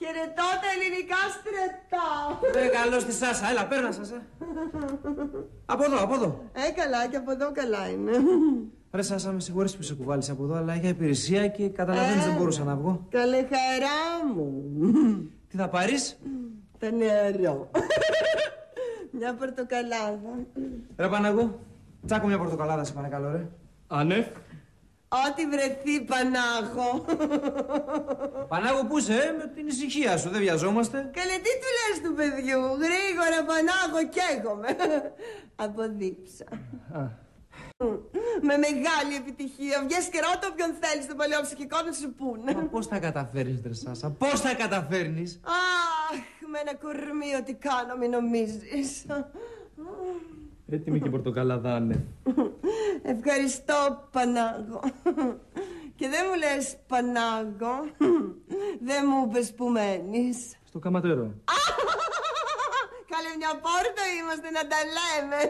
Χαιρετώ τα ελληνικά στρατά. Καλώς τη Σάσα, έλα παίρνα Σάσα. Από εδώ, από εδώ. Καλά, και από εδώ καλά είναι. Ρε Σάσα, με συγχωρείς που σε κουβάλισα από εδώ, αλλά είχα υπηρεσία και καταλαβαίνεις δεν μπορούσα να βγω. Καλέ χαρά μου. Τι θα πάρεις? Τα νερό. Μια πορτοκαλάδα. Ρε Παναγού, τσάκω μια πορτοκαλάδα σε παρακαλώ ρε. Ανεφ. Ό,τι βρεθεί, Πανάγο. Πανάγο, πού είσαι, με την ησυχία σου, δεν βιαζόμαστε. Καλέ, τι του λες του παιδιού? Γρήγορα, Πανάγο, καίγομαι. Αποδείψα. Με μεγάλη επιτυχία. Βγες και ρώτα όποιον θέλεις στο παλαιό ψυχικό να σου πούνε. Μα πώς θα καταφέρεις, ρε Σάσα, πώς θα καταφέρνεις? Αχ, με ένα κορμί ό,τι κάνω, μην νομίζεις. Έτοιμη και πορτοκαλάδα, Ανεφ. Ευχαριστώ, Πανάγο. Και δεν μου λες, Πανάγο, δεν μου είπες που μένεις. Στο Καματέρο. Καλέ, μια πόρτα είμαστε να τα λέμε.